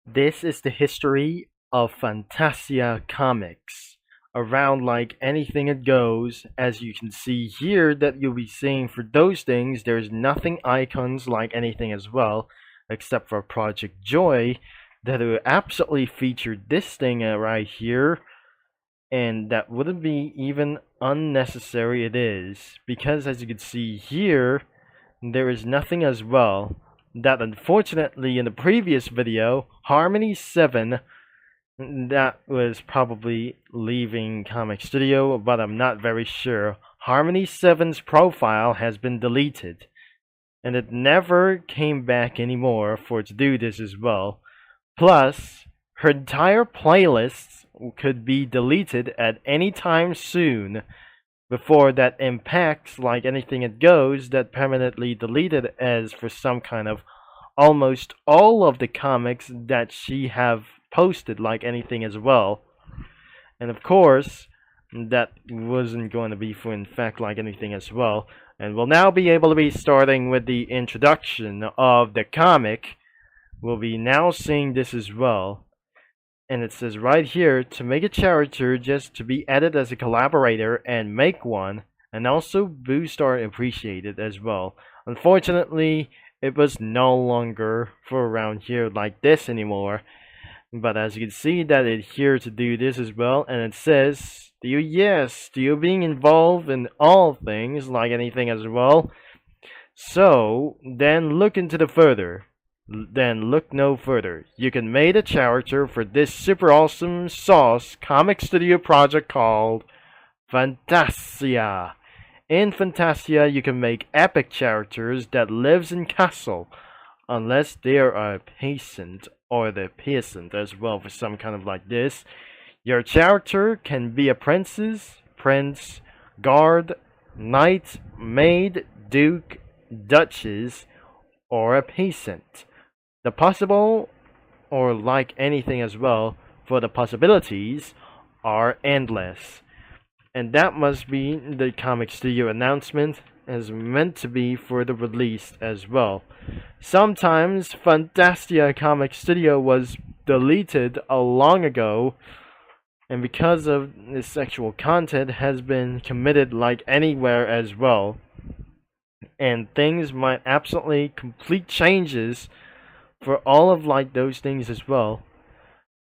This is the history of Fantasia comics. Around like anything it goes, as you can see here that you'll be seeing for those things, there's nothing icons like anything as well, except for Project Joy, that will absolutely feature this thing right here, and that wouldn't be even unnecessary it is, because as you can see here, there is nothing as well that unfortunately in the previous video, Harmony 7, that was probably leaving Comic Studio, but I'm not very sure. Harmony 7's profile has been deleted, and it never came back anymore for it to do this as well. Plus, her entire playlist could be deleted at any time soon before that impacts like anything it goes that permanently deleted as for some kind of almost all of the comics that she have posted like anything as well. And of course that wasn't going to be for in fact like anything as well, and we'll now be able to be starting with the introduction of the comic. We'll be now seeing this as well. And it says right here to make a character just to be added as a collaborator and make one, and also boost our appreciated as well. Unfortunately, it was no longer for around here like this anymore. But as you can see that it's here to do this as well, and it says do you being involved in all things like anything as well. So then look into the further. Then look no further. You can make a character for this super awesome sauce comic studio project called Fantasia. In Fantasia, you can make epic characters that lives in castle, unless they are a peasant or the peasant as well for some kind of like this. Your character can be a princess, prince, guard, knight, maid, duke, duchess, or a peasant. The possible, or like anything as well, for the possibilities are endless. And that must be the Comic Studio announcement as meant to be for the release as well. Sometimes Fantasia Comic Studio was deleted a long ago, and because of the sexual content has been committed like anywhere as well. And things might absolutely complete changes for all of like those things as well.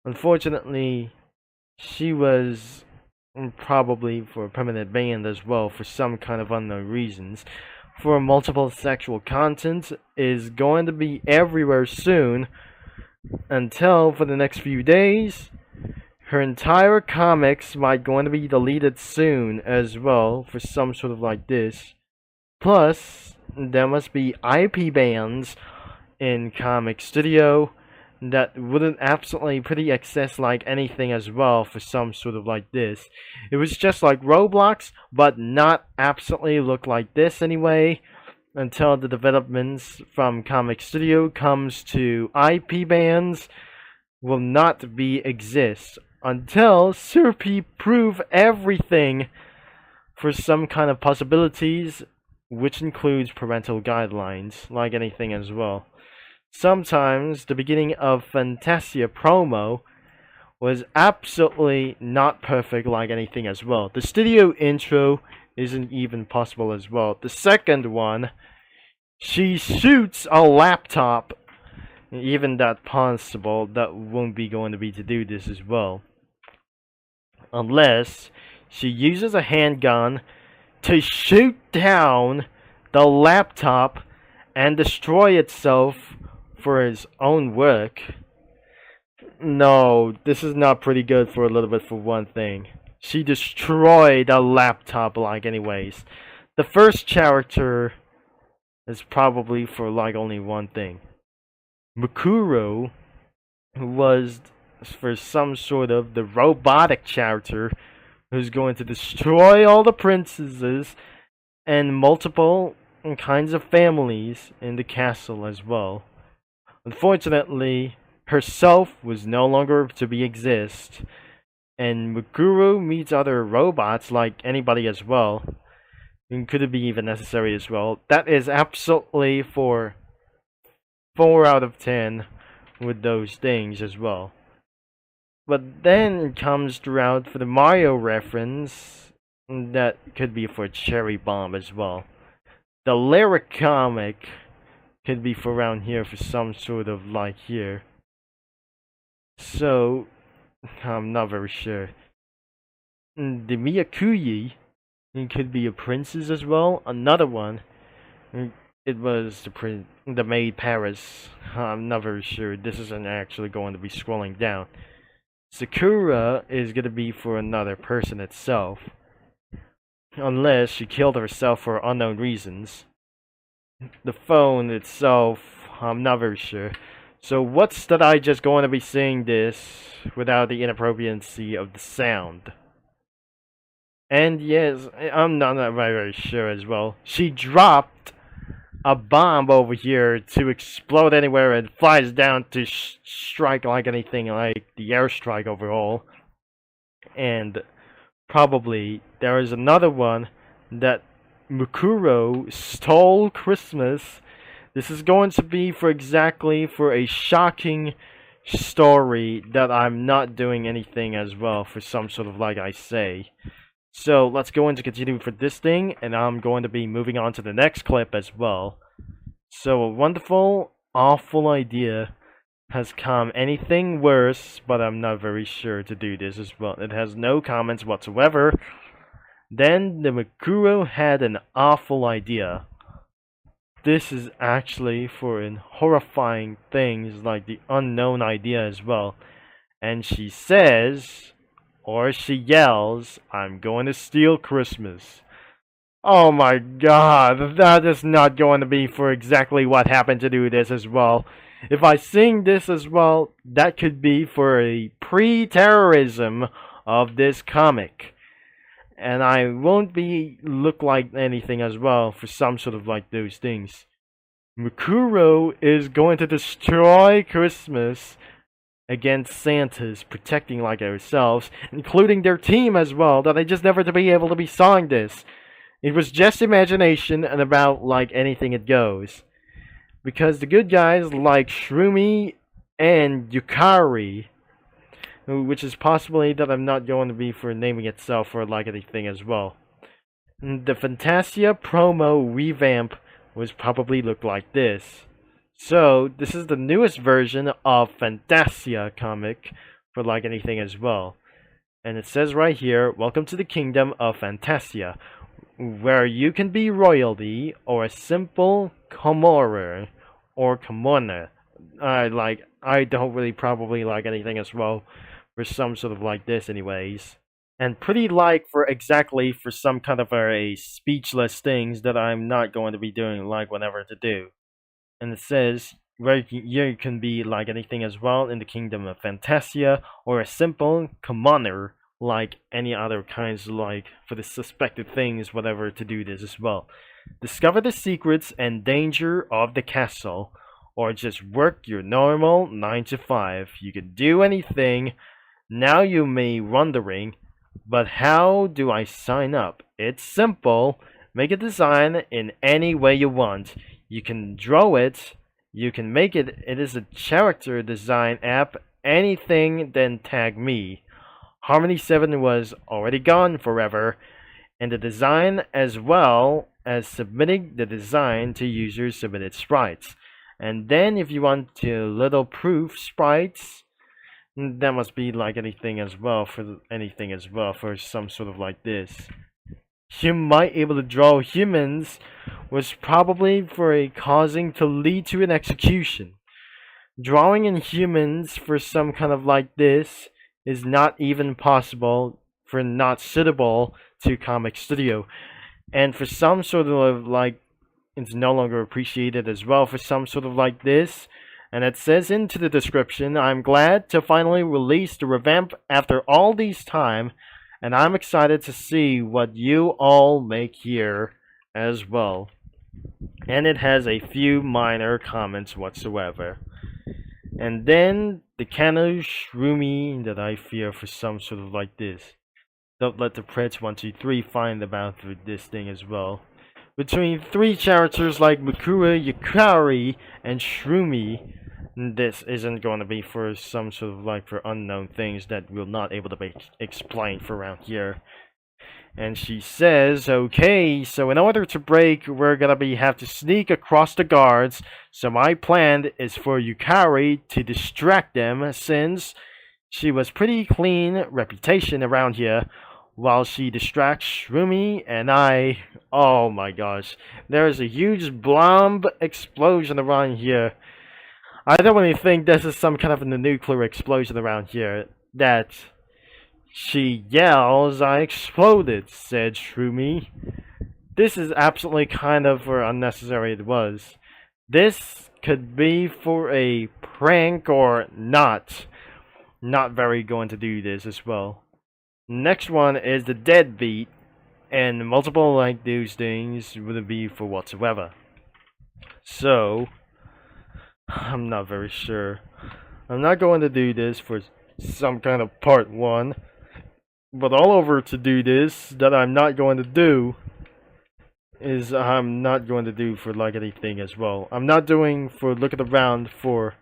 Unfortunately, she was probably for a permanent ban as well for some kind of unknown reasons. For multiple sexual content is going to be everywhere soon until for the next few days. Her entire comics might going to be deleted soon as well for some sort of like this. Plus, there must be IP bans in Comic Studio that wouldn't absolutely pretty access like anything as well for some sort of like this. It was just like Roblox, but not absolutely look like this anyway, until the developments from Comic Studio comes to IP bans will not be exist until Sure prove everything for some kind of possibilities, which includes parental guidelines like anything as well. Sometimes the beginning of Fantasia promo was absolutely not perfect like anything as well. The studio intro isn't even possible as well. The second one, she shoots a laptop. Even that possible, that won't be going to be to do this as well. Unless she uses a handgun to shoot down the laptop and destroy itself for his own work. No, this is not pretty good for a little bit for one thing. She destroyed a laptop like anyways. The first character is probably for like only one thing. Mukuro was for some sort of the robotic character who's going to destroy all the princesses and multiple kinds of families in the castle as well. Unfortunately, herself was no longer to be exist, and Mukuro meets other robots like anybody as well. And could it be even necessary as well? That is absolutely for 4 out of 10 with those things as well. But then it comes throughout for the Mario reference, that could be for Cherry Bomb as well. The lyric comic could be for around here for some sort of like here. So, I'm not very sure. The Miyakuyi, it could be a princess as well. Another one, it was the maid Paris. I'm not very sure. This isn't actually going to be scrolling down. Sakura is going to be for another person itself. Unless she killed herself for unknown reasons. The phone itself, I'm not very sure. So what's that I just going to be saying this without the inappropriacy of the sound? And yes, I'm not very sure as well. She dropped a bomb over here to explode anywhere and flies down to strike like anything like the airstrike overall. And probably there is another one that Mukuro stole Christmas. This is going to be for a shocking story that I'm not doing anything as well for some sort of like I say. So let's go into continue for this thing, and I'm going to be moving on to the next clip as well. So a wonderful, awful idea has come. Anything worse, but I'm not very sure to do this as well. It has no comments whatsoever. Then the Mukuro had an awful idea. This is actually for horrifying things like the unknown idea as well. And she says, or she yells, "I'm going to steal Christmas." Oh my god, that is not going to be for exactly what happened to do this as well. If I sing this as well, that could be for a pre-terrorism of this comic. And I won't be look like anything as well for some sort of like those things. Mukuro is going to destroy Christmas against Santa's protecting like ourselves, including their team as well, that they just never to be able to be sawing this. It was just imagination and about like anything it goes. Because the good guys like Shroomy and Yukari, which is possibly that I'm not going to be for naming itself or like anything as well. The Fantasia promo revamp was probably look like this. So, this is the newest version of Fantasia comic for like anything as well. And it says right here, "Welcome to the kingdom of Fantasia, where you can be royalty or a simple commoner or commoner." I don't really probably like anything as well for some sort of like this anyways. And pretty like for exactly for some kind of a speechless things that I'm not going to be doing like whatever to do. And it says where you can be like anything as well in the kingdom of Fantasia or a simple commoner like any other kinds like for the suspected things whatever to do this as well. Discover the secrets and danger of the castle, or just work your normal 9 to 5. You can do anything. Now you may wondering, but how do I sign up? It's simple. Make a design in any way you want. You can draw it, you can make it. It is a character design app. Anything, then tag me. Harmony 7 was already gone forever, and the design as well as submitting the design to users submitted sprites. And then if you want to little proof sprites, that must be like anything as well for anything as well for some sort of like this. You might able to draw humans was probably for a causing to lead to an execution. Drawing in humans for some kind of like this is not even possible, for not suitable to comic studio, and for some sort of like it's no longer appreciated as well for some sort of like this. And it says into the description, "I'm glad to finally release the revamp after all these time, and I'm excited to see what you all make here as well." And it has a few minor comments whatsoever. And then the Kano Shroomy that I fear for some sort of like this. Don't let the Prince 123 find about this thing as well. Between three characters like Mukuro, Yukari, and Shroomy, This isn't going to be for some sort of like for unknown things that we're not able to be explained for around here. And she says, okay, so in order to break, we're gonna have to sneak across the guards. So my plan is for Yukari to distract them, since she was pretty clean reputation around here, while she distracts Shroomy and I. Oh my gosh, there's a huge bomb explosion around here. I don't really think this is some kind of a nuclear explosion around here. That she yells, "I exploded," said Shroomy. This is absolutely kind of unnecessary it was. This could be for a prank or not. Not very going to do this as well. Next one is the deadbeat, and multiple like those things wouldn't be for whatsoever. So, I'm not very sure. I'm not going to do this for some kind of part 1. But all over to do this that I'm not going to do is I'm not going to do for like anything as well. I'm not doing for looking around for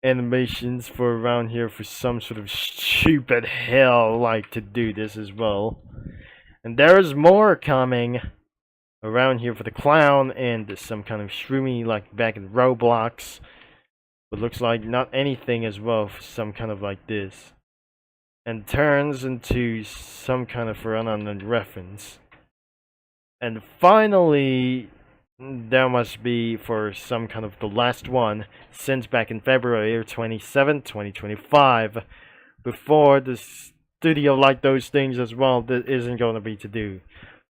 animations for around here for some sort of stupid hell like to do this as well. And there's more coming around here for the clown and some kind of Shroomy like back in Roblox. But looks like not anything as well for some kind of like this. And turns into some kind of unknown reference. And finally, there must be for some kind of the last one since back in February 27, 2025. Before the studio like those things as well, that isn't going to be to do.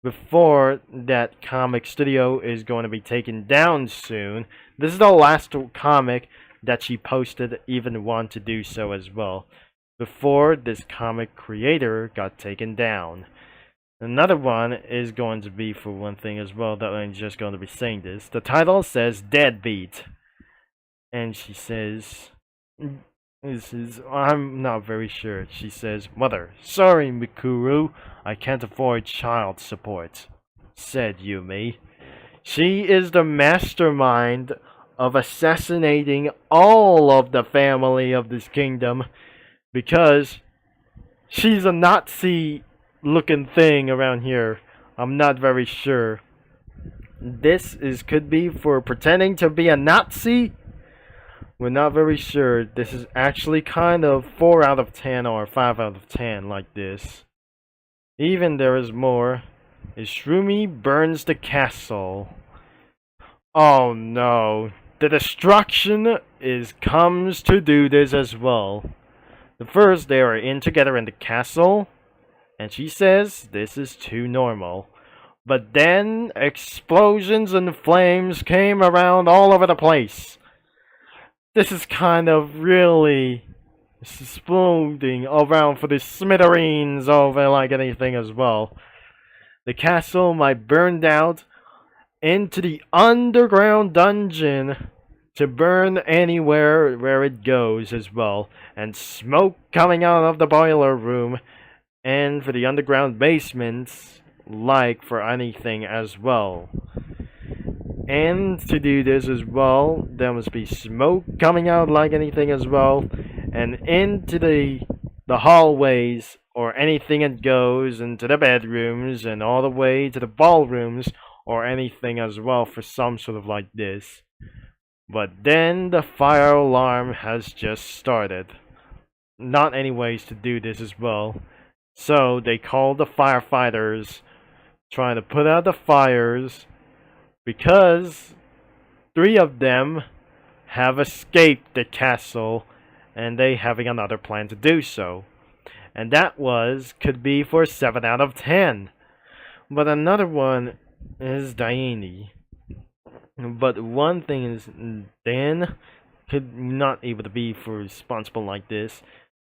Before that comic studio is going to be taken down soon. This is the last comic that she posted, even want to do so as well. Before this comic creator got taken down. Another one is going to be for one thing as well, that I'm just going to be saying this. The title says Deadbeat. And she says, I'm not very sure. She says, "Mother, sorry Mikuru, I can't afford child support," said Yumi. She is the mastermind of assassinating all of the family of this kingdom. Because she's a Nazi looking thing around here. I'm not very sure. This could be for pretending to be a Nazi. We're not very sure. This is actually kind of 4 out of 10 or 5 out of 10 like this. Even there is more. Shroomy burns the castle. Oh no. The destruction comes to do this as well. The first, they are in together in the castle, and she says this is too normal. But then, explosions and flames came around all over the place. This is kind of really exploding around for the smithereens over like anything as well. The castle might burn out into the underground dungeon to burn anywhere where it goes as well, and smoke coming out of the boiler room, and for the underground basements, like for anything as well. And to do this as well, there must be smoke coming out like anything as well, and into the hallways or anything that goes into the bedrooms and all the way to the ballrooms or anything as well for some sort of like this. But then the fire alarm has just started. Not any ways to do this as well. So they call the firefighters, trying to put out the fires, because 3 of them have escaped the castle, and they having another plan to do so. And that could be for 7 out of 10. But another one is Diane. But one thing is, Dan could not able to be for responsible like this.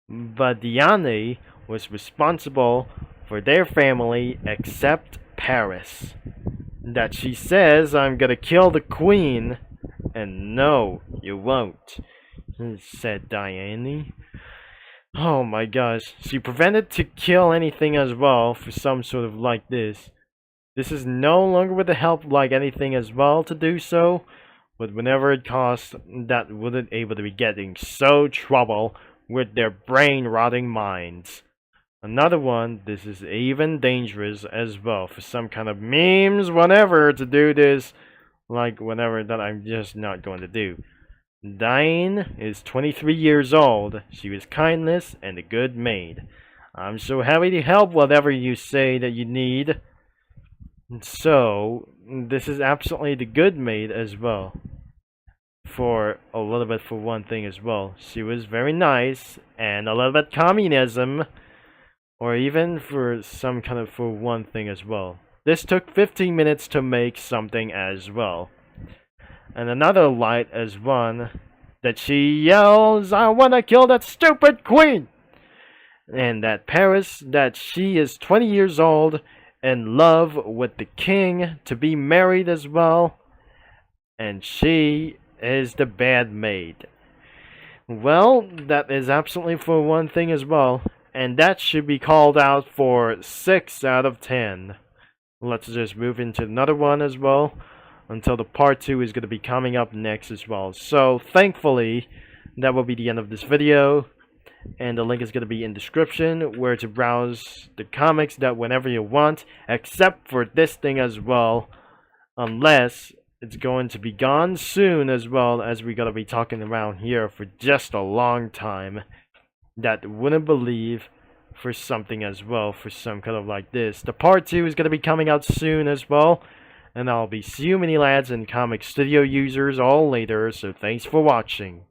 But Diane was responsible for their family except Paris. That she says, "I'm gonna kill the queen." And no, you won't, said Diane. Oh my gosh, she prevented to kill anything as well for some sort of like this. This is no longer with the help like anything as well to do so, but whenever it costs, that wouldn't able to be getting so trouble with their brain rotting minds. Another one, this is even dangerous as well for some kind of memes, whatever, to do this, like whatever that I'm just not going to do. Diane is 23 years old. She was kindness and a good maid. I'm so happy to help whatever you say that you need. So, this is absolutely the good maid as well. For a little bit for one thing as well. She was very nice and a little bit communism. Or even for some kind of for one thing as well. This took 15 minutes to make something as well. And another light as one that she yells, "I wanna kill that stupid queen!" And that Paris, that she is 20 years old, in love with the king, to be married as well. And she is the bad maid. Well, that is absolutely for one thing as well. And that should be called out for 6 out of 10. Let's just move into another one as well, until the part 2 is going to be coming up next as well. So, thankfully, that will be the end of this video. And the link is going to be in the description, where to browse the comics that whenever you want, except for this thing as well, unless it's going to be gone soon as well, as we're going to be talking around here for just a long time. That wouldn't believe for something as well, for some kind of like this. The part 2 is going to be coming out soon as well, and I'll be see you many lads and comic studio users all later, so thanks for watching.